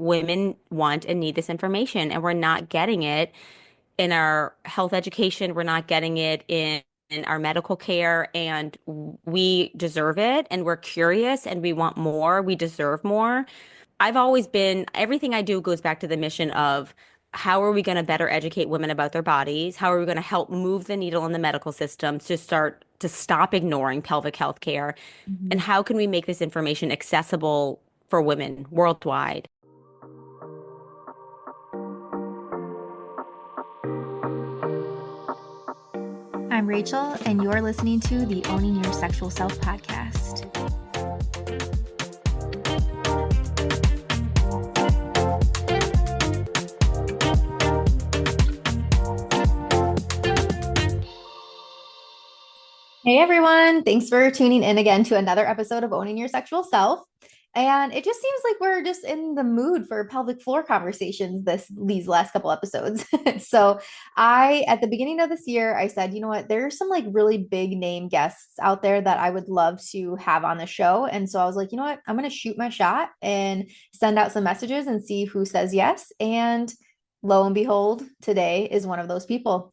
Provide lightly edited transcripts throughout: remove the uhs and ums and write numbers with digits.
women want and need this information, and we're not getting it in our health education. We're not getting it in our medical care, and we deserve it, and we're curious, and we want more. We deserve more. I've always been, everything I do goes back to the mission of how are we going to better educate women about their bodies? How are we going to help move the needle in the medical system to start to stop ignoring pelvic health care? And Mhm. how can we make this information accessible for women worldwide? I'm Rachel, and you're listening to the Owning Your Sexual Self podcast. Hey everyone, thanks for tuning in again to another episode of Owning Your Sexual Self. And it just seems like we're just in the mood for pelvic floor conversations these last couple episodes. So I at the beginning of this year, I said, you know what, there's some like really big name guests out there that I would love to have on the show. And so I was like, you know what, I'm gonna shoot my shot and send out some messages and see who says yes. And lo and behold, today is one of those people.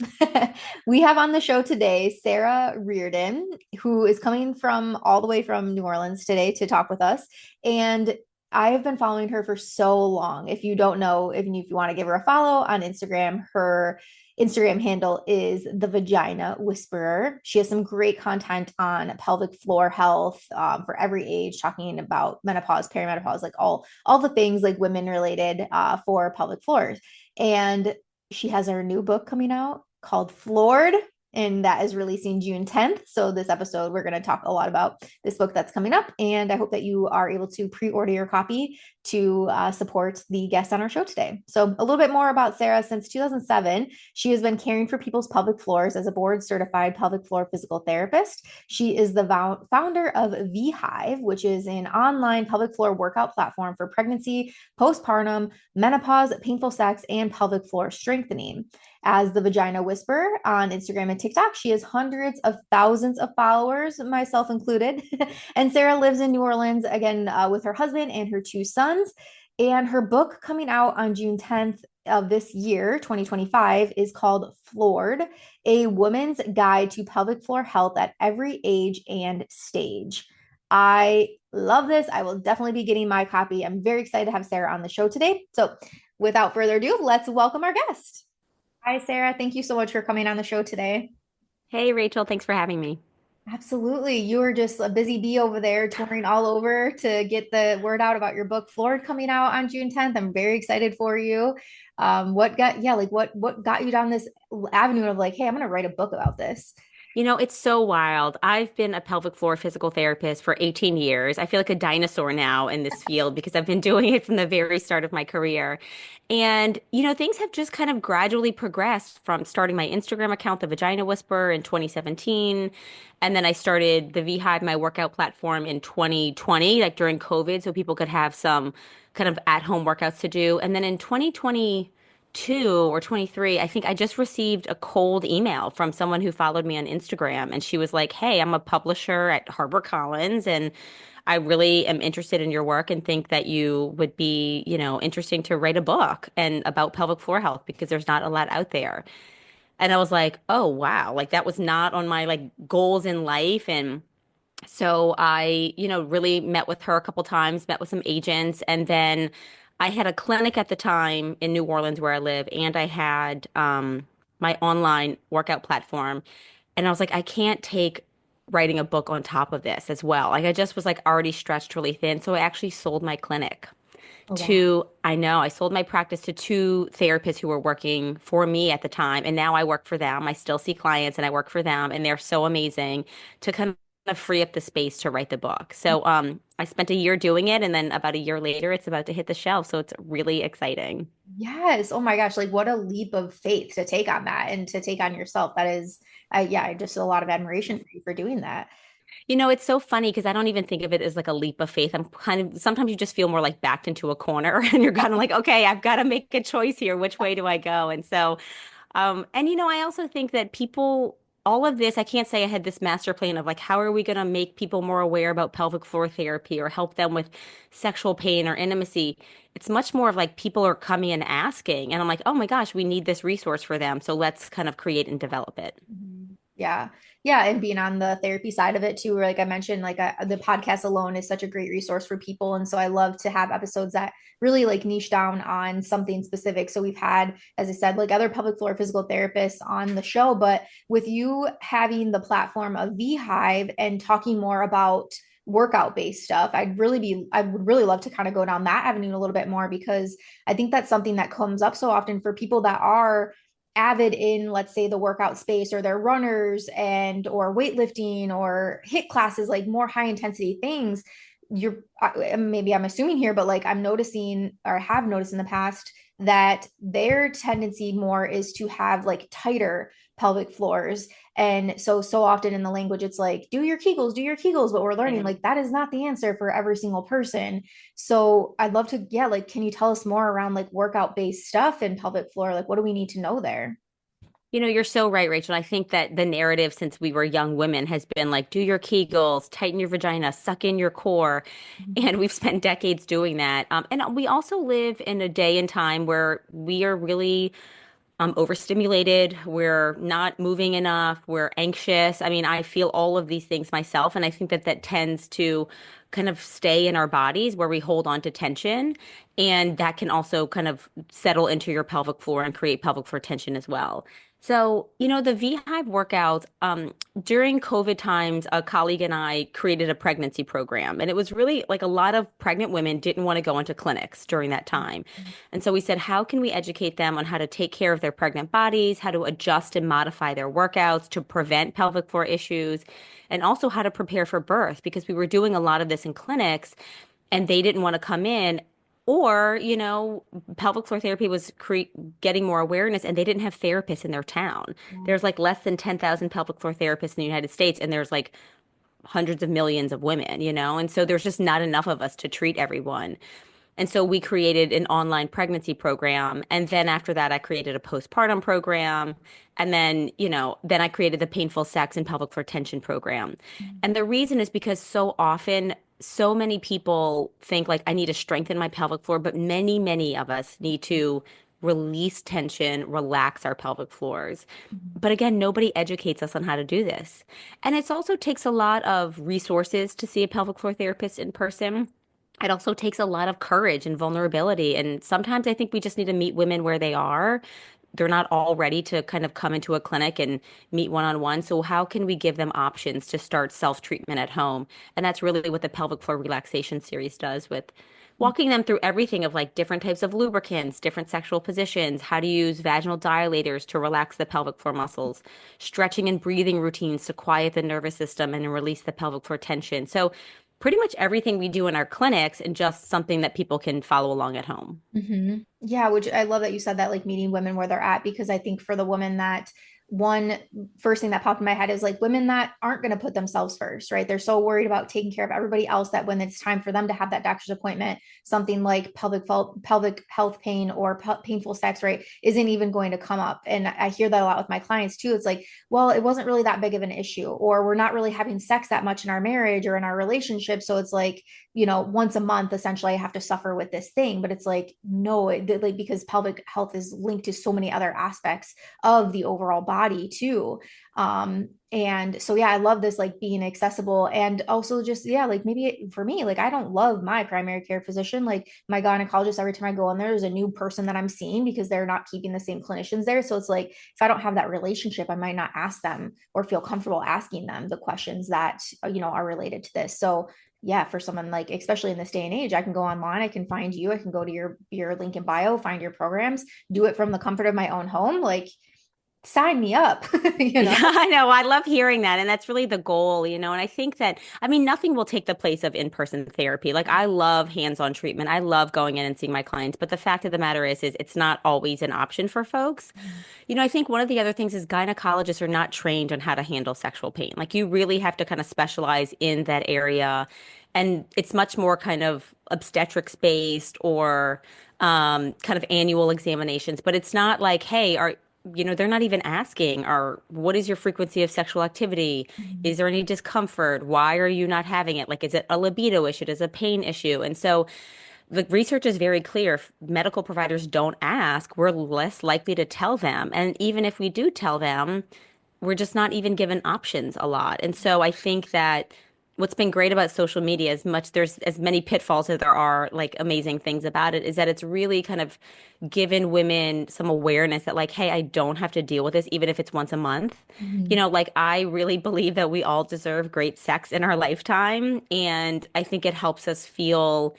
We have on the show today Sara Reardon, who is coming from all the way from New Orleans today to talk with us. And I have been following her for so long. If you don't know, if you want to give her a follow on Instagram, her Instagram handle is the Vagina Whisperer. She has some great content on pelvic floor health for every age, talking about menopause, perimenopause, like all the things like women related for pelvic floors. And she has her new book coming out called Floored, and that is releasing June 10th. So this episode, we're going to talk a lot about this book that's coming up, and I hope that you are able to pre-order your copy to support the guest on our show today. So a little bit more about Sara. Since 2007, she has been caring for people's pelvic floors as a board-certified pelvic floor physical therapist. She is the founder of V-Hive, which is an online pelvic floor workout platform for pregnancy, postpartum, menopause, painful sex, and pelvic floor strengthening. As the Vagina Whisperer on Instagram and TikTok, she has hundreds of thousands of followers, myself included. And Sara lives in New Orleans again with her husband and her two sons. And her book coming out on June 10th of this year, 2025, is called Floored, A Woman's Guide to Pelvic Floor Health at Every Age and Stage. I love this. I will definitely be getting my copy. I'm very excited to have Sara on the show today. So, without further ado, let's welcome our guest. Hi, Sara. Thank you so much for coming on the show today. Hey, Rachel, thanks for having me. Absolutely. You were just a busy bee over there touring all over to get the word out about your book, Floored, coming out on June 10th. I'm very excited for you. What got you down this avenue of like, hey, I'm gonna write a book about this? You know, it's so wild. I've been a pelvic floor physical therapist for 18 years. I feel like a dinosaur now in this field because I've been doing it from the very start of my career. And, things have just kind of gradually progressed from starting my Instagram account, The Vagina Whisperer, in 2017. And then I started the VHive, my workout platform, in 2020, like during COVID, so people could have some kind of at-home workouts to do. And then in 2022 or 23, I think I just received a cold email from someone who followed me on Instagram. And she was like, Hey, I'm a publisher at HarperCollins, and I really am interested in your work and think that you would be, interesting to write a book and about pelvic floor health because there's not a lot out there. And I was like, oh, wow. Like that was not on my like goals in life. And so I, really met with her a couple times, met with some agents, and then I had a clinic at the time in New Orleans where I live, and I had my online workout platform. And I was like, I can't take writing a book on top of this as well. Like I just was like already stretched really thin. So I actually sold my clinic Oh, wow. to, I know, I sold my practice to two therapists who were working for me at the time. And now I work for them. I still see clients and I work for them. And they're so amazing to kind of free up the space to write the book. So I spent a year doing it. And then about a year later, it's about to hit the shelf. So it's really exciting. Yes. Oh my gosh. Like what a leap of faith to take on that and to take on yourself. That is, yeah, just a lot of admiration for you for doing that. It's so funny because I don't even think of it as like a leap of faith. I'm kind of, sometimes you just feel more like backed into a corner and you're kind of like, okay, I've got to make a choice here. Which way do I go? And so, and I also think that people all of this, I can't say I had this master plan of like, how are we going to make people more aware about pelvic floor therapy or help them with sexual pain or intimacy. It's much more of like people are coming and asking, and I'm like, oh my gosh, we need this resource for them. So let's kind of create and develop it. Mhm. Yeah. Yeah. And being on the therapy side of it too, like I mentioned, the podcast alone is such a great resource for people. And so I love to have episodes that really like niche down on something specific. So we've had, as I said, like other pelvic floor physical therapists on the show, but with you having the platform of VHive and talking more about workout based stuff, I would really love to kind of go down that avenue a little bit more because I think that's something that comes up so often for people that are avid in, let's say, the workout space, or they're runners and or weightlifting or hit classes, like more high intensity things. You're maybe I'm assuming here, but like I'm noticing or have noticed in the past that their tendency more is to have like tighter pelvic floors. And so often in the language it's like do your kegels, but we're learning Right. like that is not the answer for every single person. So I'd love to, yeah, like, can you tell us more around like workout based stuff in pelvic floor? Like, what do we need to know there? You know, you're so right, Rachel. I think that the narrative since we were young women has been like, do your Kegels, tighten your vagina, suck in your core. And we've spent decades doing that. And we also live in a day and time where we are really overstimulated. We're not moving enough. We're anxious. I mean, I feel all of these things myself. And I think that that tends to kind of stay in our bodies where we hold on to tension. And that can also kind of settle into your pelvic floor and create pelvic floor tension as well. So, you know, the V-Hive workouts, during COVID times, a colleague and I created a pregnancy program. And it was really like a lot of pregnant women didn't want to go into clinics during that time. And so we said, how can we educate them on how to take care of their pregnant bodies, how to adjust and modify their workouts to prevent pelvic floor issues, and also how to prepare for birth? Because we were doing a lot of this in clinics and they didn't want to come in. Or, you know, pelvic floor therapy was getting more awareness and they didn't have therapists in their town. There's like less than 10,000 pelvic floor therapists in the United States, and there's like hundreds of millions of women, you know? And so there's just not enough of us to treat everyone. And so we created an online pregnancy program. And then after that, I created a postpartum program. And then, you know, then I created the painful sex and pelvic floor tension program. And the reason is because so often, so many people think like I need to strengthen my pelvic floor, but many, many of us need to release tension, relax our pelvic floors. But again, nobody educates us on how to do this. And it also takes a lot of resources to see a pelvic floor therapist in person. It also takes a lot of courage and vulnerability. And sometimes I think we just need to meet women where they are. They're not all ready to kind of come into a clinic and meet one on one. So, how can we give them options to start self treatment at home? And that's really what the pelvic floor relaxation series does with walking them through everything of like different types of lubricants, different sexual positions, how to use vaginal dilators to relax the pelvic floor muscles, stretching and breathing routines to quiet the nervous system and release the pelvic floor tension. So, pretty much everything we do in our clinics and just something that people can follow along at home. Yeah, which I love that you said that, like meeting women where they're at, because I think for the woman that one first thing that popped in my head is like women that aren't going to put themselves first, right? They're so worried about taking care of everybody else that when it's time for them to have that doctor's appointment, something like pelvic health pain or painful sex, right, isn't even going to come up. And I hear that a lot with my clients too. It's like, well, it wasn't really that big of an issue, or we're not really having sex that much in our marriage or in our relationship. So it's like, once a month, essentially, I have to suffer with this thing. But it's like, no, like, because pelvic health is linked to so many other aspects of the overall body too. And so, yeah, I love this, like being accessible. And also just, yeah, like maybe for me, like I don't love my primary care physician. Like my gynecologist, every time I go in there, there's a new person that I'm seeing because they're not keeping the same clinicians there. So it's like, if I don't have that relationship, I might not ask them or feel comfortable asking them the questions that, are related to this. So yeah, for someone like, especially in this day and age, I can go online, I can find you, I can go to your link in bio, find your programs, do it from the comfort of my own home. Like, sign me up, you Yeah, know? I know. I love hearing that. And that's really the goal, you know. And I think that, I mean, nothing will take the place of in-person therapy. Like, I love hands-on treatment. I love going in and seeing my clients. But the fact of the matter is it's not always an option for folks. You know, I think one of the other things is gynecologists are not trained on how to handle sexual pain. Like, you really have to kind of specialize in that area. And it's much more kind of obstetrics based or kind of annual examinations. But it's not like, hey, they're not even asking, or what is your frequency of sexual activity? Mhm. Is there any discomfort? Why are you not having it? Like, is it a libido issue? Is it a pain issue? And so the research is very clear. If medical providers don't ask, we're less likely to tell them. And even if we do tell them, we're just not even given options a lot. And so I think that what's been great about social media, as much there's as many pitfalls as there are like amazing things about it, is that it's really kind of given women some awareness that like, hey, I don't have to deal with this, even if it's once a month. Mhm. Like I really believe that we all deserve great sex in our lifetime. And I think it helps us feel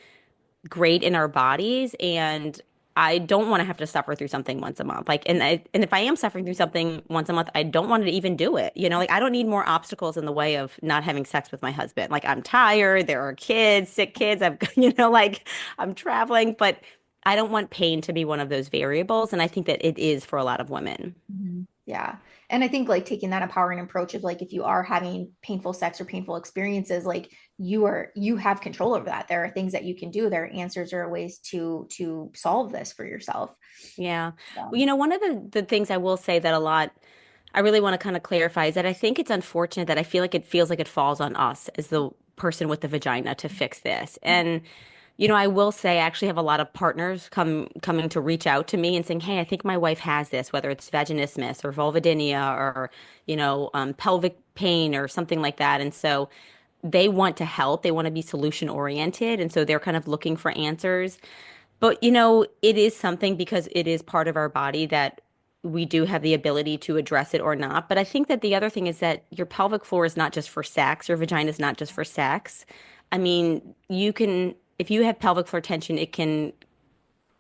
great in our bodies, and I don't want to have to suffer through something once a month. Like, and if I am suffering through something once a month, I don't want to even do it. Like I don't need more obstacles in the way of not having sex with my husband. Like I'm tired, there are kids, sick kids, I've like I'm traveling, but I don't want pain to be one of those variables, and I think that it is for a lot of women. Mhm. Yeah. And I think like taking that empowering approach of like if you are having painful sex or painful experiences, like you have control over that. There are things that you can do. There are answers or ways to solve this for yourself. Yeah. Well, Um, one of the things I will say that a lot I really want to kind of clarify is that I think it's unfortunate that I feel like it feels like it falls on us as the person with the vagina to fix this. And I will say I actually have a lot of partners coming to reach out to me and saying, "Hey, I think my wife has this, whether it's vaginismus or vulvodynia or, pelvic pain or something like that." And so they want to help. They want to be solution oriented. And so they're kind of looking for answers. But it is something because it is part of our body that we do have the ability to address it or not. But I think that the other thing is that your pelvic floor is not just for sex, your vagina is not just for sex. I mean, if you have pelvic floor tension, it can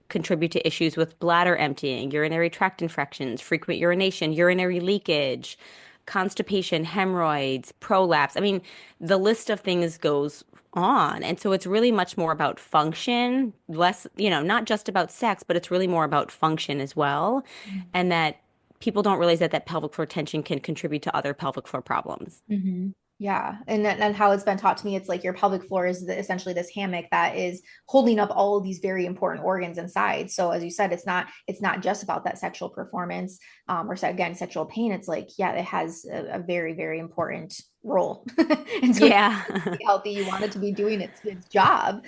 contribute to issues with bladder emptying, urinary tract infections, frequent urination, urinary leakage, constipation, hemorrhoids, prolapse. I mean, the list of things goes on. And so it's really much more about function, less, not just about sex, but it's really more about function as well. And that people don't realize that pelvic floor tension can contribute to other pelvic floor problems. Mhm. Yeah. And how it's been taught to me, it's like your pelvic floor is essentially this hammock that is holding up all of these very important organs inside. So as you said, it's not just about that sexual performance, or again, sexual pain. It's like, yeah, it has a very, very important role. And so you Yeah. want it to be healthy, you want it to be doing its job.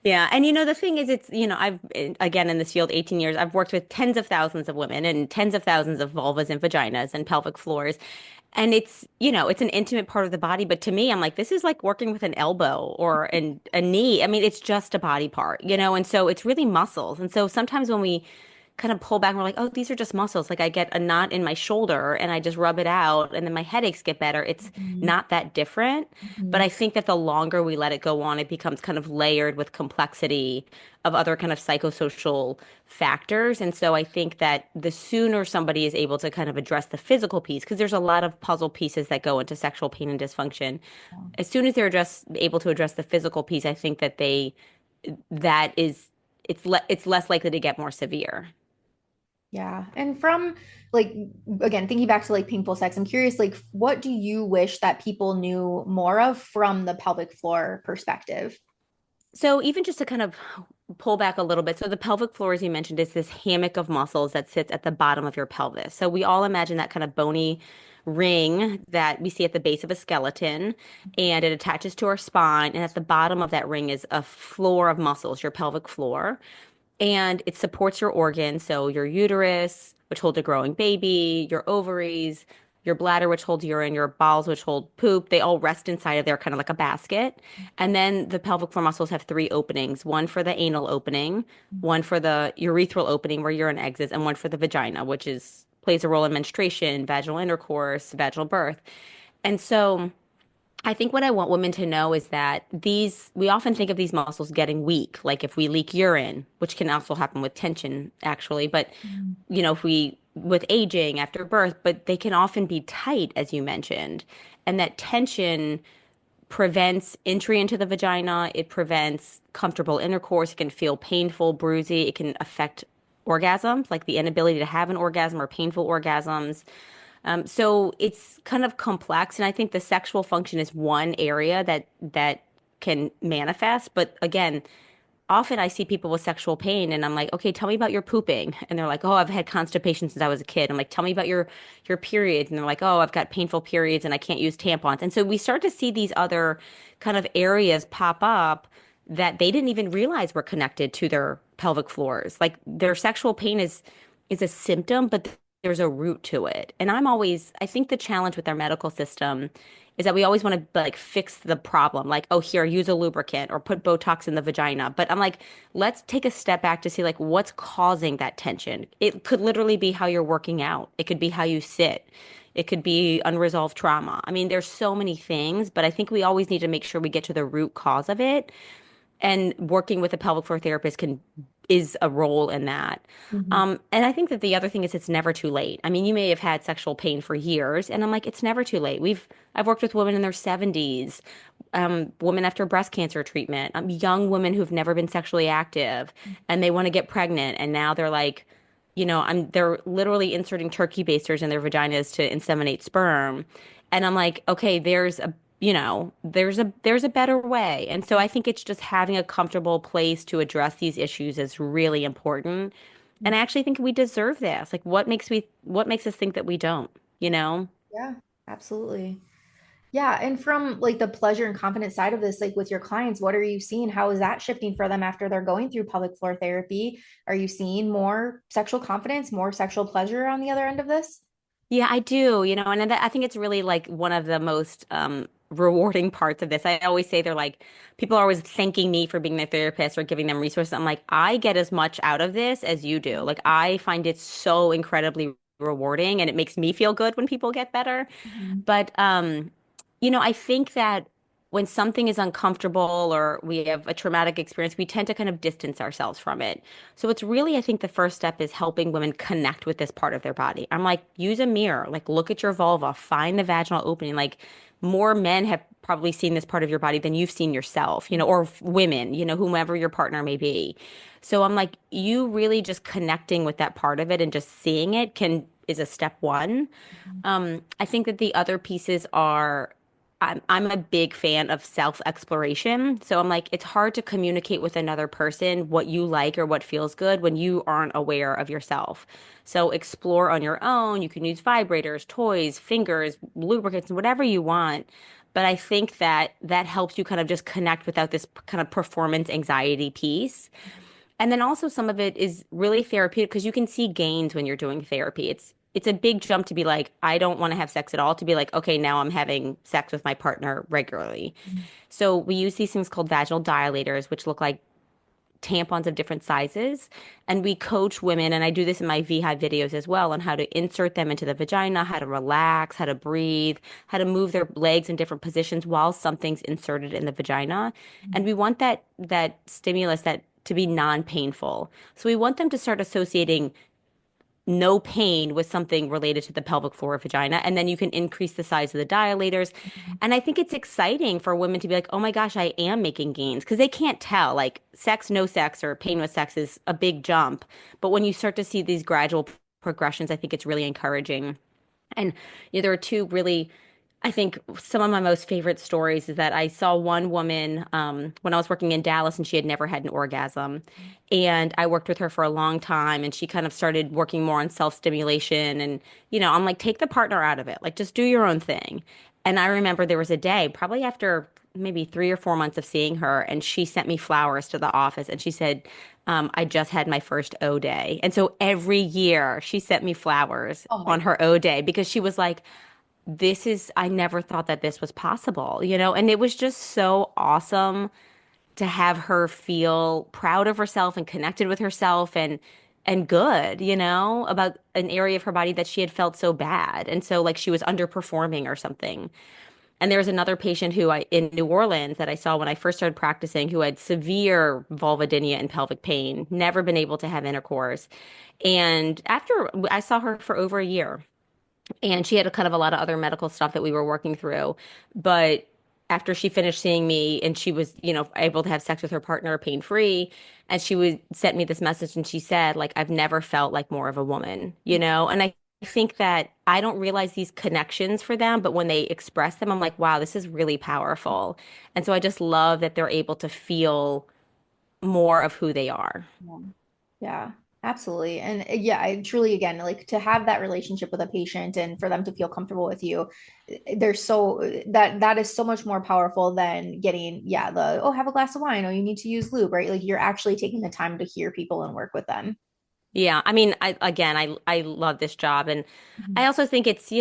Yeah. And the thing is, I've, again, in this field, 18 years, I've worked with tens of thousands of women and tens of thousands of vulvas and vaginas and pelvic floors. And it's an intimate part of the body. But to me, I'm like, this is like working with an elbow or a knee. I mean, it's just a body part, and so it's really muscles. And so sometimes when we kind of pull back and we're like, oh, these are just muscles. Like I get a knot in my shoulder and I just rub it out and then my headaches get better. It's Mhm. not that different. But Mhm. I think that the longer we let it go on, it becomes kind of layered with complexity of other kind of psychosocial factors. And so I think that the sooner somebody is able to kind of address the physical piece, because there's a lot of puzzle pieces that go into sexual pain and dysfunction, as soon as they're just able to address the physical piece, I think that that is, it's less likely to get more severe. Yeah. And from like again, thinking back to like painful sex, I'm curious, like what do you wish that people knew more of from the pelvic floor perspective? So even just to kind of pull back a little bit, so the pelvic floor, as you mentioned, is this hammock of muscles that sits at the bottom of your pelvis. So we all imagine that kind of bony ring that we see at the base of a skeleton, and it attaches to our spine. And at the bottom of that ring is a floor of muscles, your pelvic floor, and it supports your organs. So your uterus, which holds a growing baby, your ovaries, your bladder, which holds urine, your bowels, which hold poop, they all rest inside of there, kind of like a basket. And then the pelvic floor muscles have three openings, one for the anal opening, one for the urethral opening where urine exits, and one for the vagina, which is plays a role in menstruation, vaginal intercourse, vaginal birth. And so I think what I want women to know is that we often think of these muscles getting weak, like if we leak urine, which can also happen with tension, actually. But, if with aging after birth, but they can often be tight, as you mentioned. And that tension prevents entry into the vagina. It prevents comfortable intercourse. It can feel painful, bruisy. It can affect orgasms, like the inability to have an orgasm or painful orgasms. So it's kind of complex, and I think the sexual function is one area that can manifest. But again, often I see people with sexual pain and I'm like, okay, tell me about your pooping. And they're like, oh, I've had constipation since I was a kid. I'm like, tell me about your periods. And they're like, oh, I've got painful periods and I can't use tampons. And so we start to see these other kind of areas pop up that they didn't even realize were connected to their pelvic floors. Like their sexual pain is a symptom, but there's a root to it. And I think the challenge with our medical system is that we always want to like fix the problem. Like, oh, here, use a lubricant or put Botox in the vagina. But I'm like, let's take a step back to see like what's causing that tension. It could literally be how you're working out. It could be how you sit. It could be unresolved trauma. I mean, there's so many things, but I think we always need to make sure we get to the root cause of it, and working with a pelvic floor therapist can is a role in that. Mhm. And I think that the other thing is it's never too late. I mean, you may have had sexual pain for years, and I'm like, it's never too late. I've worked with women in their 70s, women after breast cancer treatment, young women who've never been sexually active, and they want to get pregnant, and now they're like, they're literally inserting turkey basters in their vaginas to inseminate sperm. And I'm like, okay, there's a better way. And so I think it's just having a comfortable place to address these issues is really important. And I actually think we deserve this. Like what makes us think that we don't, you know? Yeah, absolutely. Yeah, and from like the pleasure and confidence side of this, like with your clients, what are you seeing? How is that shifting for them after they're going through pelvic floor therapy? Are you seeing more sexual confidence, more sexual pleasure on the other end of this? Yeah, I do, and I think it's really like one of the most rewarding parts of this. I always say they're like, people are always thanking me for being their therapist or giving them resources. I'm like, I get as much out of this as you do. Like, I find it so incredibly rewarding and it makes me feel good when people get better. Mhm. But I think that when something is uncomfortable or we have a traumatic experience, we tend to kind of distance ourselves from it. So it's really, I think the first step is helping women connect with this part of their body. I'm like, use a mirror, like look at your vulva, find the vaginal opening. Like more men have probably seen this part of your body than you've seen yourself, or women, whomever your partner may be. So I'm like, you really just connecting with that part of it and just seeing it is a step one. I think that the other pieces are I'm a big fan of self-exploration. So I'm like, it's hard to communicate with another person what you like or what feels good when you aren't aware of yourself. So explore on your own. You can use vibrators, toys, fingers, lubricants, whatever you want. But I think that that helps you kind of just connect without this kind of performance anxiety piece. And then also some of it is really therapeutic because you can see gains when you're doing therapy. It's a big jump to be like, I don't want to have sex at all, to be like, okay, now I'm having sex with my partner regularly. So we use these things called vaginal dilators, which look like tampons of different sizes. And we coach women, and I do this in my VHI videos as well, on how to insert them into the vagina, how to relax, how to breathe, how to move their legs in different positions while something's inserted in the vagina. And we want that stimulus that to be non-painful. So we want them to start associating no pain with something related to the pelvic floor or vagina. And then you can increase the size of the dilators. And I think it's exciting for women to be like, oh my gosh, I am making gains because they can't tell. Like sex, no sex, or pain with sex is a big jump. But when you start to see these gradual progressions, I think it's really encouraging. And there are two really, I think some of my most favorite stories is that I saw one woman when I was working in Dallas and she had never had an orgasm. And I worked with her for a long time and she kind of started working more on self-stimulation. And, I'm like, take the partner out of it. Like, just do your own thing. And I remember there was a day, probably after maybe 3 or 4 months of seeing her, and she sent me flowers to the office and she said, I just had my first O day. And so every year she sent me flowers Oh my on her O day because she was like, I never thought that this was possible, And it was just so awesome to have her feel proud of herself and connected with herself and good, about an area of her body that she had felt so bad. And so like she was underperforming or something. And there was another patient in New Orleans that I saw when I first started practicing who had severe vulvodynia and pelvic pain, never been able to have intercourse. And after I saw her for over a year, and she had a kind of a lot of other medical stuff that we were working through. But after she finished seeing me and she was, able to have sex with her partner pain free, and she would sent me this message and she said, like, I've never felt like more of a woman, And I think that I don't realize these connections for them, but when they express them, I'm like, wow, this is really powerful. And so I just love that they're able to feel more of who they are. Yeah. Yeah, absolutely. And yeah, I truly, again, like to have that relationship with a patient and for them to feel comfortable with you, there's so that is so much more powerful than getting, yeah, the, oh, have a glass of wine, oh, you need to use lube, right? Like you're actually taking the time to hear people and work with them. Yeah, I mean, I love this job, and I also think it's,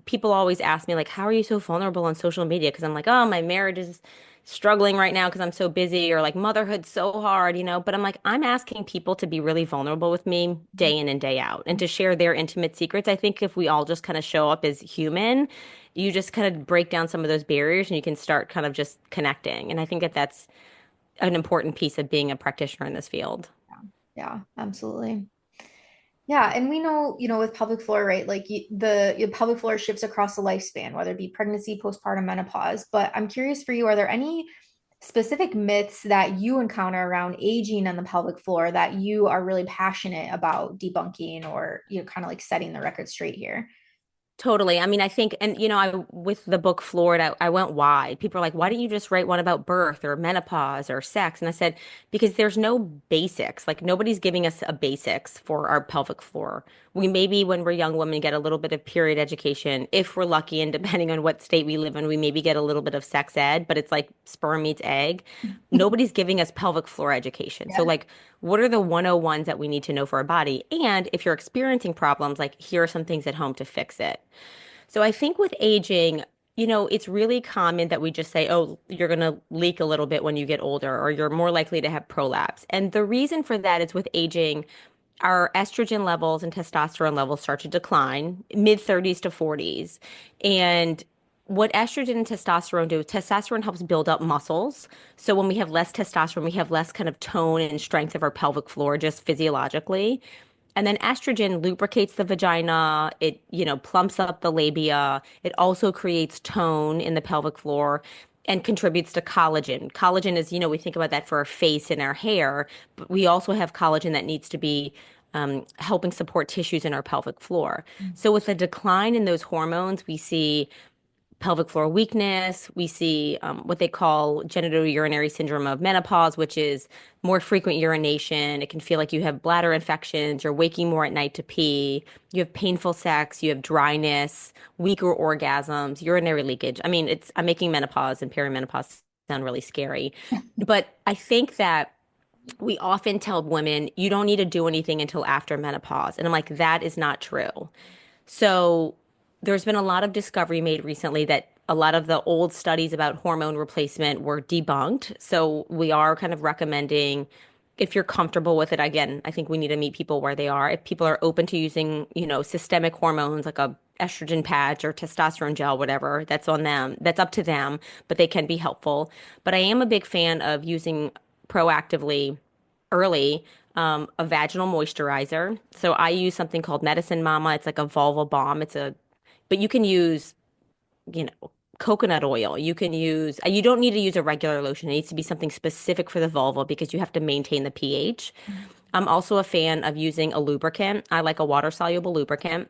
people always ask me like, "How are you so vulnerable on social media?" Because I'm like, "Oh, my marriage is struggling right now because I'm so busy," or like motherhood's so hard. But I'm like, I'm asking people to be really vulnerable with me day in and day out, and to share their intimate secrets. I think if we all just kind of show up as human, you just kind of break down some of those barriers, and you can start kind of just connecting. And I think that that's an important piece of being a practitioner in this field. Yeah, absolutely. Yeah, and we know, with pelvic floor, right? Like the pelvic floor shifts across the lifespan, whether it be pregnancy, postpartum, menopause. But I'm curious for you, are there any specific myths that you encounter around aging on the pelvic floor that you are really passionate about debunking or, kind of like setting the record straight here? Totally. I mean, I think, and I with the book Floored, I went wide. People are like, why didn't you just write one about birth or menopause or sex? And I said, because there's no basics. Like nobody's giving us a basics for our pelvic floor. We maybe when we're young women get a little bit of period education, if we're lucky, and depending on what state we live in, we maybe get a little bit of sex ed, but it's like sperm meets egg. Nobody's giving us pelvic floor education. So Yeah. like, what are the 101s that we need to know for our body? And if you're experiencing problems, like here are some things at home to fix it. So I think with aging, it's really common that we just say, oh, you're going to leak a little bit when you get older, or you're more likely to have prolapse. And the reason for that is with aging, our estrogen levels and testosterone levels start to decline mid 30s to 40s. And what estrogen and testosterone do, testosterone helps build up muscles. So when we have less testosterone, we have less kind of tone and strength of our pelvic floor just physiologically. And then estrogen lubricates the vagina. It, plumps up the labia. It also creates tone in the pelvic floor and contributes to collagen. Collagen is, we think about that for our face and our hair, but we also have collagen that needs to be helping support tissues in our pelvic floor. So with a decline in those hormones, we see pelvic floor weakness. We see what they call genitourinary syndrome of menopause, which is more frequent urination. It can feel like you have bladder infections. You're waking more at night to pee. You have painful sex. You have dryness, weaker orgasms, urinary leakage. I mean, I'm making menopause and perimenopause sound really scary. But I think that we often tell women, you don't need to do anything until after menopause. And I'm like, that is not true. So there's been a lot of discovery made recently that a lot of the old studies about hormone replacement were debunked. So we are kind of recommending if you're comfortable with it, again, I think we need to meet people where they are. If people are open to using, systemic hormones like a estrogen patch or testosterone gel, whatever, that's on them. That's up to them, but they can be helpful. But I am a big fan of using proactively early a vaginal moisturizer. So I use something called Medicine Mama. It's like a vulva balm. But you can use, coconut oil. You can use, you don't need to use a regular lotion. It needs to be something specific for the vulva because you have to maintain the pH. I'm also a fan of using a lubricant. I like a water soluble lubricant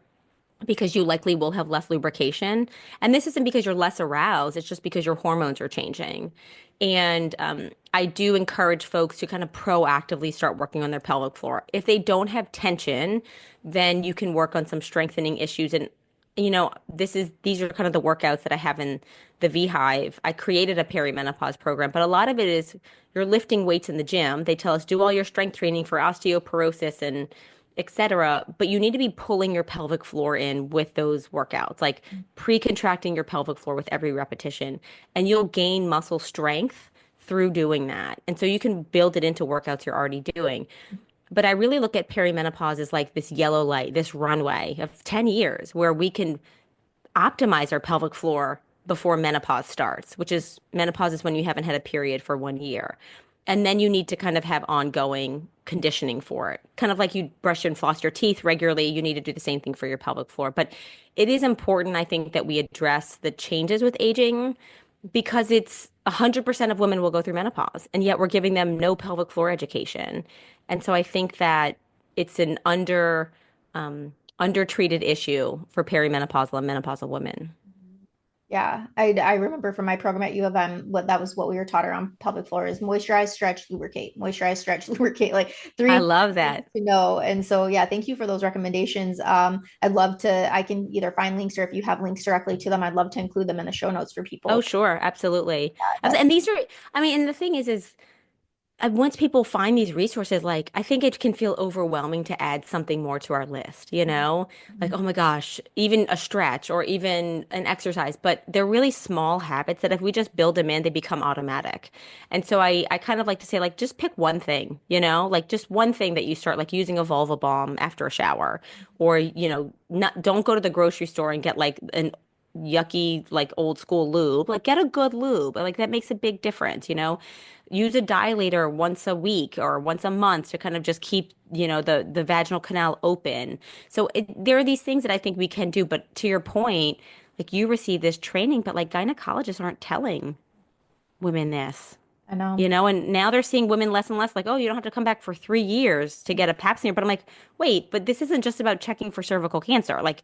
because you likely will have less lubrication. And this isn't because you're less aroused, it's just because your hormones are changing. And I do encourage folks to kind of proactively start working on their pelvic floor. If they don't have tension, then you can work on some strengthening issues. And, these are kind of the workouts that I have in the V Hive. I created a perimenopause program, but a lot of it is you're lifting weights in the gym. They tell us do all your strength training for osteoporosis and etc. But you need to be pulling your pelvic floor in with those workouts, like pre-contracting your pelvic floor with every repetition, and you'll gain muscle strength through doing that. And so you can build it into workouts you're already doing. But I really look at perimenopause as like this yellow light, this runway of 10 years where we can optimize our pelvic floor before menopause starts, which is menopause is when you haven't had a period for 1 year. And then you need to kind of have ongoing conditioning for it. Kind of like you brush and floss your teeth regularly, you need to do the same thing for your pelvic floor. But it is important, I think, that we address the changes with aging because it's 100% of women will go through menopause, and yet we're giving them no pelvic floor education. And so I think that it's an undertreated issue for perimenopausal and menopausal women. Yeah, I remember from my program at U of M what we were taught around pelvic floor is moisturize, stretch, lubricate, moisturize, stretch, lubricate, like three I important love things that. to know. And so yeah, thank you for those recommendations. I'd love to I can either find links or if you have links directly to them, I'd love to include them in the show notes for Oh, people. sure, absolutely. That And these are, I mean, and the thing is once people find these resources, like I think it can feel overwhelming to add something more to our list, you know? Like, oh my gosh, even a stretch or even an exercise, but they're really small habits that if we just build them in, they become automatic. And so I kind of like to say, like, just pick one thing, you know, like just one thing that you start, like using a vulva balm after a shower, or, don't go to the grocery store and get like an yucky, like old school lube. Like, get a good lube. Like, that makes a big difference, you know? Use a dilator once a week or once a month to kind of just keep, the vaginal canal open. So there are these things that I think we can do. But to your point, like you receive this training, but like gynecologists aren't telling women this, I know. and now they're seeing women less and less like, oh, you don't have to come back for 3 years to get a pap smear. But I'm like, wait, but this isn't just about checking for cervical cancer. Like,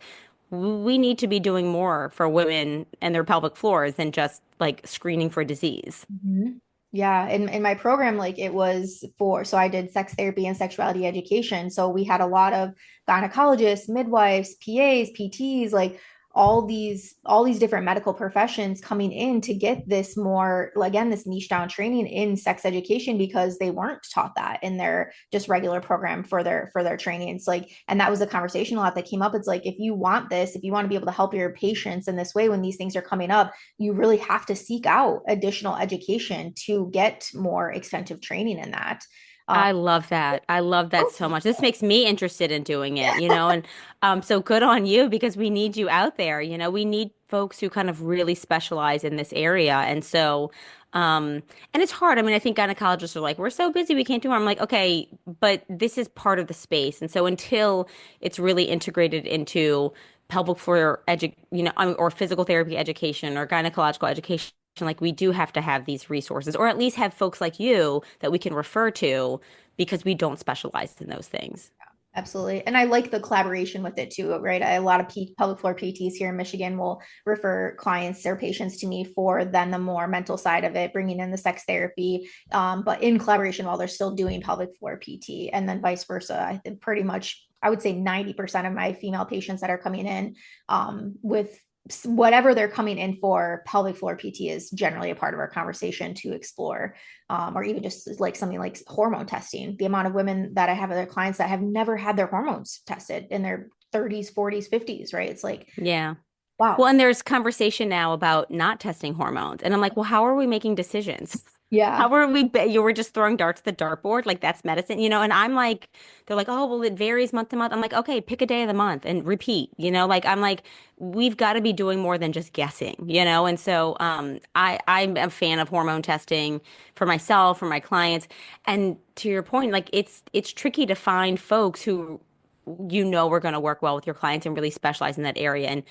we need to be doing more for women and their pelvic floors than just like screening for disease. Mhm. Yeah, in my program, like it was so I did sex therapy and sexuality education. So we had a lot of gynecologists, midwives, PAs, PTs, like all these different medical professions coming in to get this more, again, this niche down training in sex education because they weren't taught that in their just regular program for their training. It's like, and that was a conversation a lot that came up. It's like if you want this, if you want to be able to help your patients in this way when these things are coming up, you really have to seek out additional education to get more extensive training in that. Um, I love that. I love that so much. This makes me interested in doing it, and so good on you because we need you out there. We need folks who kind of really specialize in this area. And it's hard. I mean, I think gynecologists are like, we're so busy, we can't do more. I'm like, okay, but this is part of the space. And so until it's really integrated into pelvic floor or physical therapy education or gynecological education, like we do have to have these resources, or at least have folks like you that we can refer to because we don't specialize in those things. Absolutely. And I like the collaboration with it too, right? A lot of pelvic floor PTs here in Michigan will refer clients or patients to me for then the more mental side of it, bringing in the sex therapy, but in collaboration while they're still doing pelvic floor PT, and then vice versa. I think pretty much, I would say 90% of my female patients that are coming in with whatever they're coming in for, pelvic floor PT is generally a part of our conversation to explore, or even just like something like hormone testing. The amount of women that I have other clients that have never had their hormones tested in their 30s, 40s, 50s, right? It's like, Yeah. Well, wow. and there's conversation now about not testing hormones. And I'm like, well, how are we making decisions? Yeah. How are you were just throwing darts at the dartboard? Like that's medicine, And I'm like, they're like, oh, well, it varies month to month. I'm like, okay, pick a day of the month and repeat, Like I'm like, we've got to be doing more than just guessing. And so I'm a fan of hormone testing for myself, for my clients. And to your point, like it's tricky to find folks who we're going to work well with your clients and really specialize in that area. And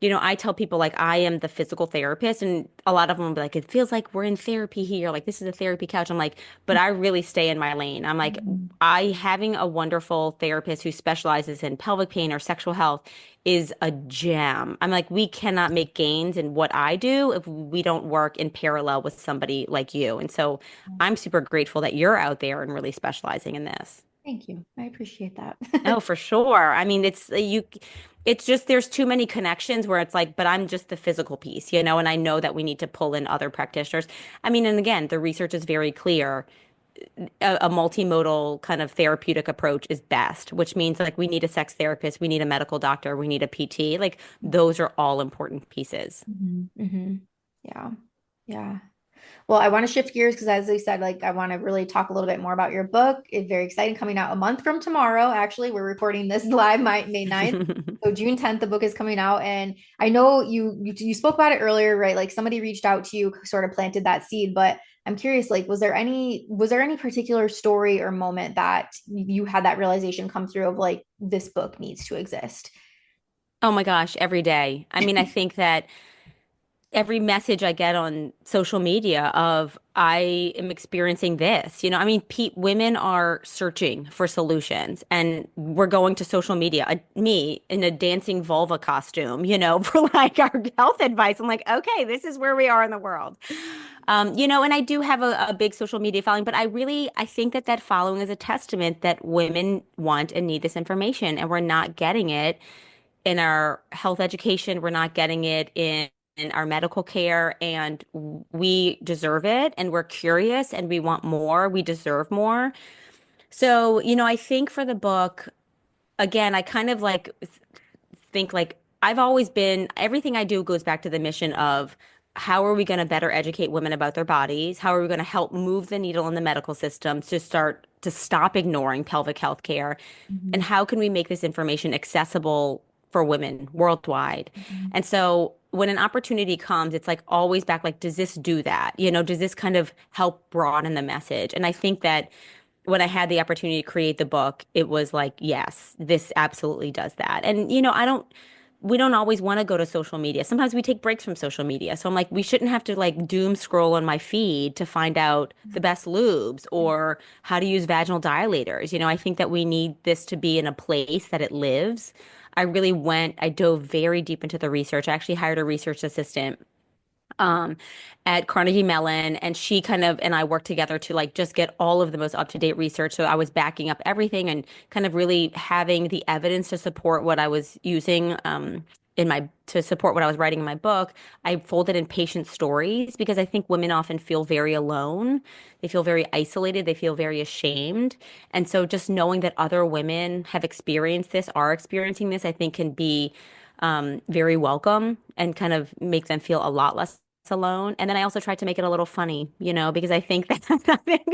I tell people like I am the physical therapist, and a lot of them will be like, it feels like we're in therapy here. Like this is a therapy couch. I'm like, but I really stay in my lane. I'm like, Mhm. I having a wonderful therapist who specializes in pelvic pain or sexual health is a gem. I'm like, we cannot make gains in what I do if we don't work in parallel with somebody like you. And so I'm super grateful that you're out there and really specializing in this. Thank you. I appreciate that. Oh, for sure. I mean, it's just there's too many connections where it's like, but I'm just the physical piece, and I know that we need to pull in other practitioners. I mean, and again, the research is very clear. A multimodal kind of therapeutic approach is best, which means like we need a sex therapist, we need a medical doctor, we need a PT. Like those are all important pieces. Mm-hmm. Yeah. Yeah. Well, I want to shift gears because, as I said, like I want to really talk a little bit more about your book. It's very exciting, coming out a month from tomorrow. Actually, we're recording this live May 9th. So June 10th, the book is coming out. And I know you spoke about it earlier, right? Like somebody reached out to you, sort of planted that seed. But I'm curious, like, was there any particular story or moment that you had that realization come through of like this book needs to exist? Oh my gosh, every day. I mean, I think that every message I get on social media of I am experiencing this. I mean, women are searching for solutions, and we're going to social media. Me in a dancing vulva costume, for like our health advice. I'm like, okay, this is where we are in the world. And I do have a big social media following, but I think that that following is a testament that women want and need this information, and we're not getting it in our health education. We're not getting it in our medical care, and we deserve it, and we're curious, and we want more. We deserve more. So, I think for the book, again, I kind of like think like I've always been, everything I do goes back to the mission of how are we going to better educate women about their bodies? How are we going to help move the needle in the medical system to stop ignoring pelvic health care? And Mhm. how can we make this information accessible for women worldwide? Mhm. And so when an opportunity comes, it's like always back, like, does this do that? Does this kind of help broaden the message? And I think that when I had the opportunity to create the book, it was like, yes, this absolutely does that. And, we don't always want to go to social media. Sometimes we take breaks from social media. So I'm like, we shouldn't have to like doom scroll on my feed to find out the best lubes or how to use vaginal dilators. I think that we need this to be in a place that it lives. I dove very deep into the research. I actually hired a research assistant um, at Carnegie Mellon, and she kind of and I worked together to like just get all of the most up-to-date research. So I was backing up everything and kind of really having the evidence to support what I was using to support what I was writing in my book. I folded in patient stories because I think women often feel very alone. They feel very isolated. They feel very ashamed. And so just knowing that other women have experienced this, are experiencing this, I think can be very welcome and kind of make them feel a lot less alone. And then I also tried to make it a little funny, because I think that I think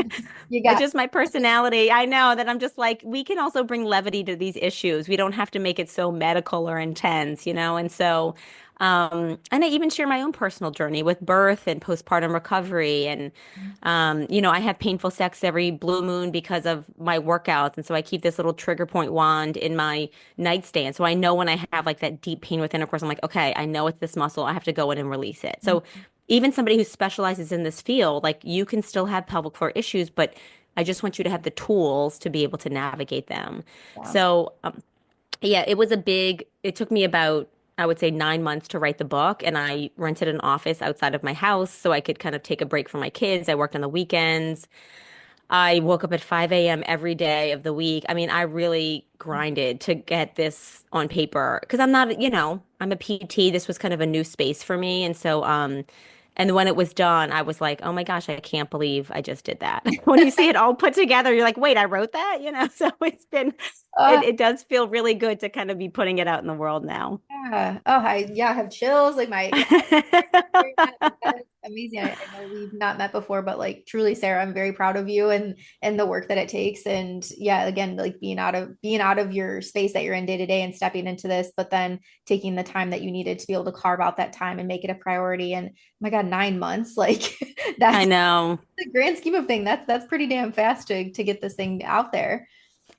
You it's got just my personality. I know that I'm just like, we can also bring levity to these issues. We don't have to make it so medical or intense. And so, and I even share my own personal journey with birth and postpartum recovery. And, I have painful sex every blue moon because of my workouts. And so I keep this little trigger point wand in my nightstand. So I know when I have like that deep pain with intercourse, I'm like, okay, I know it's this muscle. I have to go in and release it. So even somebody who specializes in this field, like you can still have pelvic floor issues, but I just want you to have the tools to be able to navigate them. yeah. So, yeah, it took me about, I would say 9 months to write the book, and I rented an office outside of my house so I could kind of take a break from my kids. I worked on the weekends. I woke up at 5 a.m. every day of the week. I mean, I really grinded to get this on paper because I'm a PT. This was kind of a new space for me. And so, and when it was done, I was like, oh my gosh, I can't believe I just did that. When you see it all put together, you're like, wait, I wrote that. So Uh, it does feel really good to kind of be putting it out in the world now. yeah. Oh, I have chills. Like my yeah. That is amazing. I know we've not met before, but like truly, Sarah, I'm very proud of you and the work that it takes. And yeah, again, like being out of your space that you're in day to day and stepping into this, but then taking the time that you needed to be able to carve out that time and make it a priority. And oh my God, 9 months, like I that's know. the grand scheme of thing. That's pretty damn fast to get this thing out there.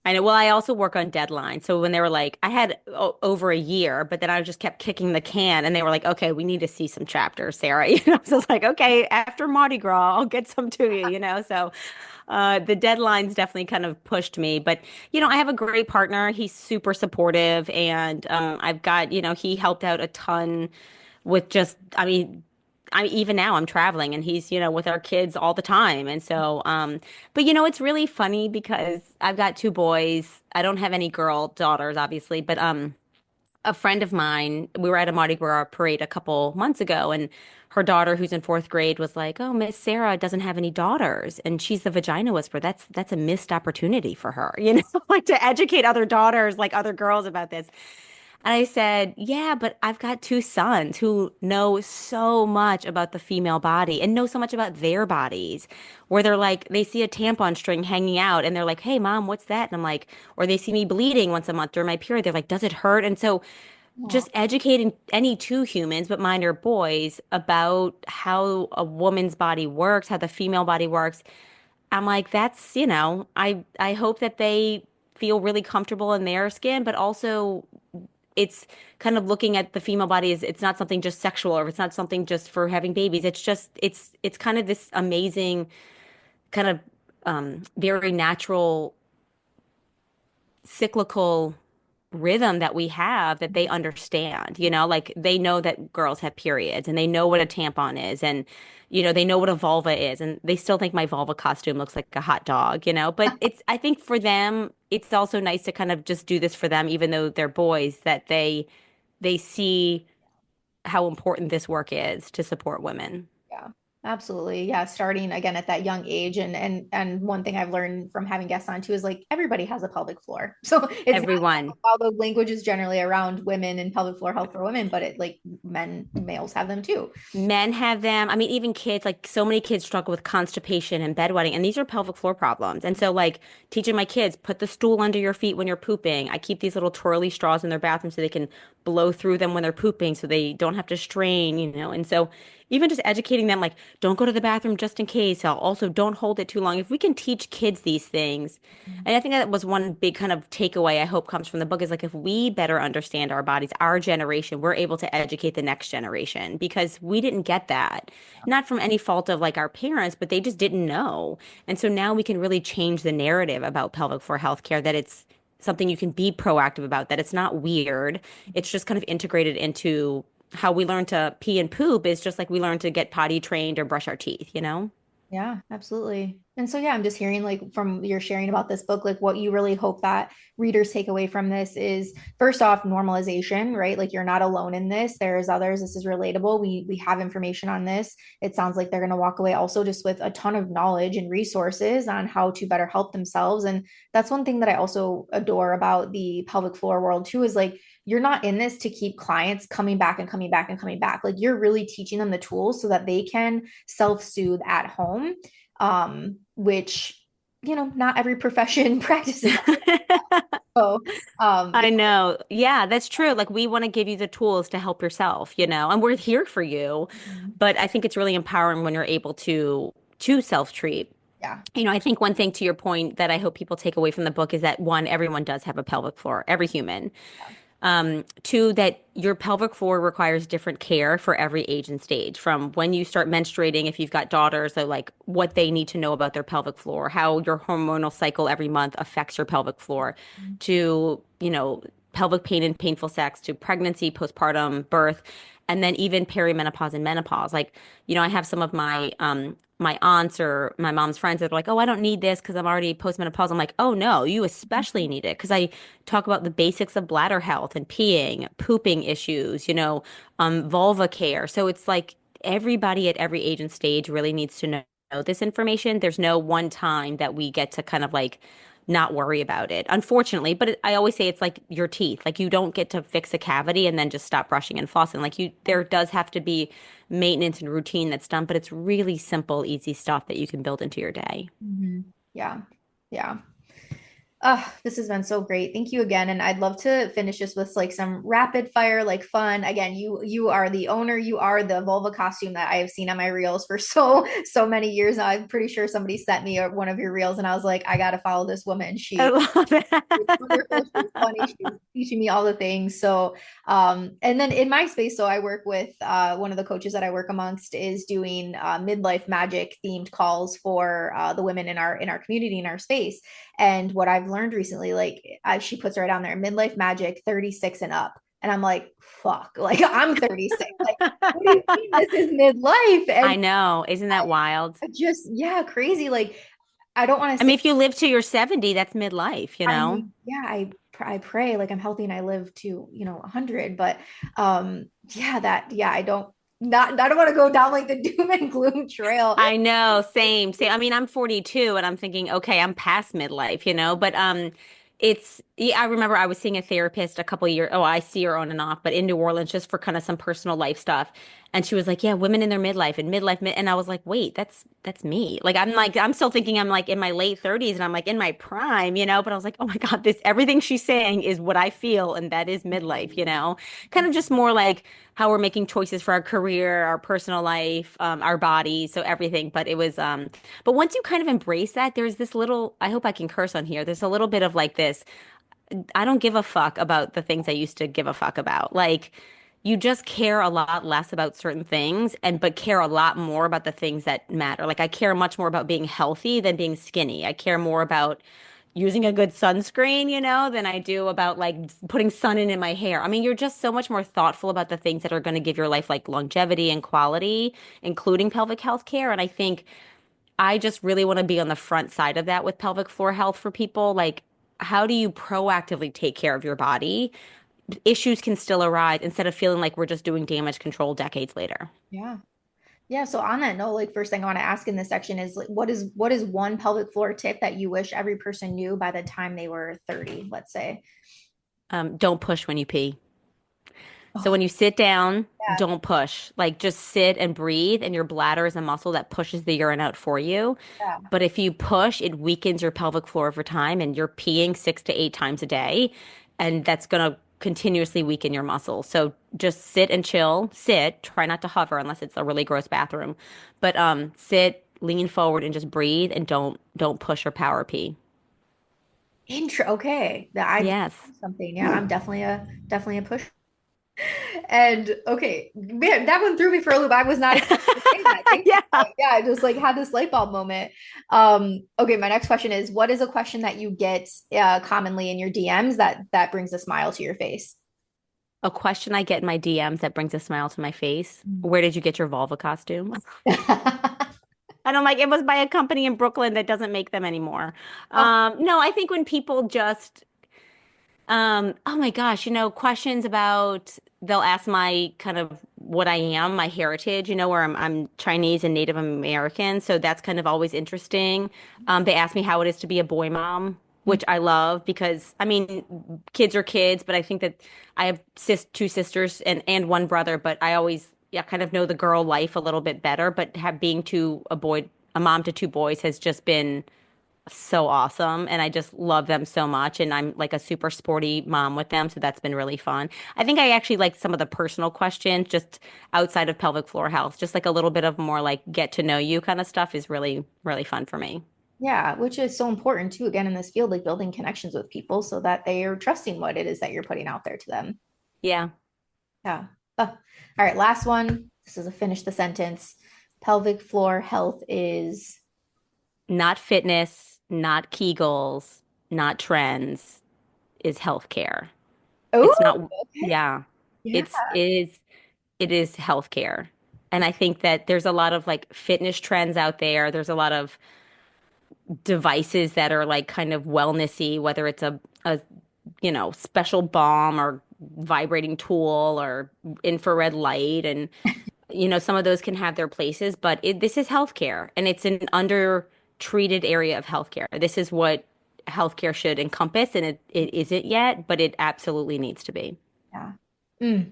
I know. Well, I also work on deadlines. So when they were like, I had over a year, but then I just kept kicking the can, and they were like, okay, we need to see some chapters, Sarah. So it's like, okay, after Mardi Gras, I'll get some to you. So the deadlines definitely kind of pushed me. But, I have a great partner. He's super supportive, and I've got, he helped out a ton with just, even now I'm traveling and he's, with our kids all the time. And so, but it's really funny because I've got two boys. I don't have any girl daughters, obviously, but, a friend of mine, we were at a Mardi Gras parade a couple months ago, and her daughter, who's in fourth grade, was like, "Oh, Miss Sarah doesn't have any daughters, and she's the vagina whisperer. That's a missed opportunity for her, like to educate other daughters, like other girls, about this." And I said, "Yeah, but I've got two sons who know so much about the female body and know so much about their bodies, where they're like, they see a tampon string hanging out and they're like, 'Hey, mom, what's that?' And I'm like, or they see me bleeding once a month during my period. They're like, 'Does it hurt?' And so Aw. just educating any two humans, but mine are boys, about how a woman's body works, how the female body works. I'm like, I hope that they feel really comfortable in their skin, but also it's kind of looking at the female body as it's not something just sexual or it's not something just for having babies. It's just it's kind of this amazing kind of very natural cyclical rhythm that we have that they understand, like they know that girls have periods and they know what a tampon is and they know what a vulva is and they still think my vulva costume looks like a hot dog, but it's I think for them it's also nice to kind of just do this for them even though they're boys that they see how important this work is to support women. Yeah, absolutely. Yeah, starting again at that young age, and one thing I've learned from having guests on too is like everybody has a pelvic floor. So it's not Everyone. all the language is generally around women and pelvic floor health for women, but it like males have them too. Men have them. I mean, even kids, like so many kids struggle with constipation and bedwetting, and these are pelvic floor problems. And so, like, teaching my kids, put the stool under your feet when you're pooping. I keep these little twirly straws in their bathroom so they can blow through them when they're pooping so they don't have to strain. And so, even just educating them, like, don't go to the bathroom just in case. Also, don't hold it too long. If we can teach kids these things, and I think that was one big kind of takeaway I hope comes from the book is like if we better understand our bodies, our generation, we're able to educate the next generation because we didn't get that. Not from any fault of like our parents, but they just didn't know. And so now we can really change the narrative about pelvic floor healthcare that it's something you can be proactive about, that it's not weird. It's just kind of integrated into how we learn to pee and poop is just like we learn to get potty trained or brush our teeth? Yeah, absolutely. And so, yeah, I'm just hearing like from your sharing about this book, like what you really hope that readers take away from this is first off, normalization, right? Like you're not alone in this. There's others. This is relatable. We have information on this. It sounds like they're going to walk away also just with a ton of knowledge and resources on how to better help themselves. And that's one thing that I also adore about the pelvic floor world too, is like you're not in this to keep clients coming back and coming back and coming back. Like you're really teaching them the tools so that they can self-soothe at home, which not every profession practices. So, I know. Yeah, that's true. Like we want to give you the tools to help yourself, and we're here for you. But I think it's really empowering when you're able to self-treat. yeah. I think one thing to your point that I hope people take away from the book is that one, everyone does have a pelvic floor, every human. Two, that your pelvic floor requires different care for every age and stage. From when you start menstruating, if you've got daughters, so like what they need to know about their pelvic floor, how your hormonal cycle every month affects your pelvic floor, to pelvic pain and painful sex, to pregnancy, postpartum, birth, and then even perimenopause and menopause. Like, I have some of my aunts or my mom's friends that are like, oh, I don't need this because I'm already postmenopausal. I'm like, oh no, you especially need it because I talk about the basics of bladder health and peeing, pooping issues, vulva care. So it's like everybody at every age and stage really needs to know this information. There's no one time that we get to kind of like not worry about it, unfortunately. But I always say it's like your teeth. Like you don't get to fix a cavity and then just stop brushing and flossing. Like there does have to be maintenance and routine that's done, but it's really simple, easy stuff that you can build into your day. Yeah. Yeah. This has been so great. Thank you again. And I'd love to finish this with like some rapid fire, like fun. Again, you are the owner, you are the vulva costume that I have seen on my reels for so many years now. I'm pretty sure somebody sent me one of your reels and I was like, I gotta follow this woman. I She love was wonderful. She was funny. She was teaching me all the things. So, and then in my space, so I work with one of the coaches that I work amongst is doing midlife magic themed calls for the women in our community in our space. And what I've learned recently, like she puts right on there, midlife magic 36 and up. And I'm like, fuck, like I'm 36. Like, what do you mean this is midlife? I And know. Isn't that wild? I just, yeah, crazy. Like, I don't want to I mean, say if you live to your 70, that's midlife. I mean, yeah, I pray like I'm healthy and I live to 100, but yeah, I don't want to go down like the doom and gloom trail. I know, same, same. I mean, I'm 42 and I'm thinking, okay, I'm past midlife, but yeah, I remember I was seeing a therapist a couple of years. Oh, I see her on and off, but in New Orleans just for kind of some personal life stuff. And she was like, "Yeah, women in their midlife and and I was like, "Wait, that's me." Like I'm still thinking I'm like in my late 30s and I'm like in my prime, but I was like, "Oh my God, this everything she's saying is what I feel and that is midlife." Kind of just more like how we're making choices for our career, our personal life, our body, so everything. But once you kind of embrace that, there's this little, I hope I can curse on here. There's a little bit of like this. I don't give a fuck about the things I used to give a fuck about. Like, you just care a lot less about certain things and but care a lot more about the things that matter. Like, I care much more about being healthy than being skinny. I care more about using a good sunscreen, than I do about like putting sun in my hair. I mean, you're just so much more thoughtful about the things that are going to give your life like longevity and quality, including pelvic health care. And I think I just really want to be on the front side of that with pelvic floor health for people. Like, how do you proactively take care of your body? Issues can still arise instead of feeling like we're just doing damage control decades later. Yeah. Yeah. So on that note, like first thing I want to ask in this section is like, what is one pelvic floor tip that you wish every person knew by the time they were 30, let's say? Don't push when you pee. So Oh, when you sit down, yeah. don't push. Like just sit and breathe, and your bladder is a muscle that pushes the urine out for you. Yeah. But if you push, it weakens your pelvic floor over time, and you're peeing 6 to 8 times a day, and that's going to continuously weaken your muscles. So just sit and chill. Sit. Try not to hover unless it's a really gross bathroom. But sit, lean forward, and just breathe, and don't push or power pee. Okay. I've Yes. something. Yeah, I'm definitely a push. And okay, man, that one threw me for a loop. I was not expecting to say that. Thank you. Yeah. Yeah, I just like had this light bulb moment. Okay, my next question is, what is a question that you get commonly in your DMs that brings a smile to your face? A question I get in my DMs that brings a smile to my face. Where did you get your vulva costume? And I'm like, it was by a company in Brooklyn that doesn't make them anymore. Oh, No, I think when people just, oh my gosh, questions about, they'll ask my kind of what I am, my heritage, where I'm Chinese and Native American. So that's kind of always interesting. They ask me how it is to be a boy mom, which I love because, I mean, kids are kids, but I think that I have two sisters and one brother, but I always, yeah, kind of know the girl life a little bit better. But being a mom to two boys has just been so awesome, and I just love them so much, and I'm like a super sporty mom with them, so that's been really fun. I think I actually like some of the personal questions just outside of pelvic floor health, just like a little bit of more like get to know you kind of stuff is really really fun for me. yeah, which is so important too, again, in this field, like building connections with people so that they are trusting what it is that you're putting out there to them. Yeah. Yeah. All right, last one. This is a finish the sentence. Pelvic floor health is. Not fitness, not Kegels, not trends, is healthcare. Oh, It's not, okay. yeah, Yeah. it is healthcare. And I think that there's a lot of like fitness trends out there. There's a lot of devices that are like kind of wellnessy, whether it's a special balm or vibrating tool or infrared light, and some of those can have their places, but this is healthcare, and it's an undertreated area of healthcare. This is what healthcare should encompass, and it isn't yet, but it absolutely needs to be. Yeah. Mm.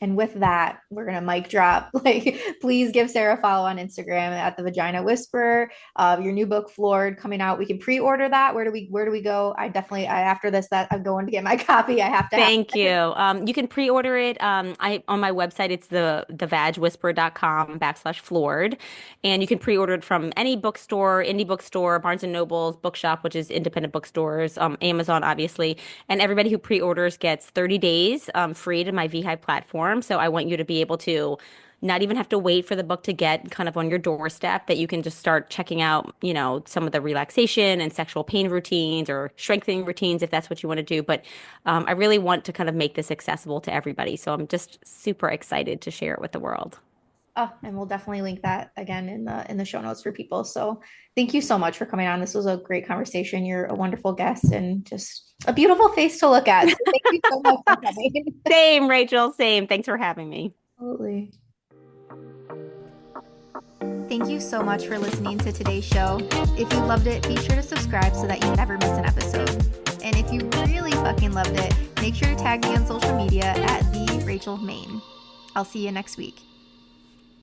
And with that, we're gonna mic drop. Like, please give Sarah a follow on Instagram at the Vagina Whisperer. Your new book, Floored, coming out. We can pre-order that. Where do we go? After this, that I'm going to get my copy. I have to have Thank you. You can pre-order it. I on my website, it's thevagwhisperer.com/floored. And you can pre-order it from any bookstore, indie bookstore, Barnes and Noble's, Bookshop, which is independent bookstores, Amazon, obviously. And everybody who pre-orders gets 30 days free to my VHI platform. So I want you to be able to not even have to wait for the book to get kind of on your doorstep, that you can just start checking out, some of the relaxation and sexual pain routines or strengthening routines if that's what you want to do. But I really want to kind of make this accessible to everybody. So I'm just super excited to share it with the world. Oh, and we'll definitely link that again in the show notes for people. So thank you so much for coming on. This was a great conversation. You're a wonderful guest and just a beautiful face to look at. So thank you so much for coming. Same, Rachel, same. Thanks for having me. Absolutely. Thank you so much for listening to today's show. If you loved it, be sure to subscribe so that you never miss an episode. And if you really fucking loved it, make sure to tag me on social media at the Rachel Main. I'll see you next week.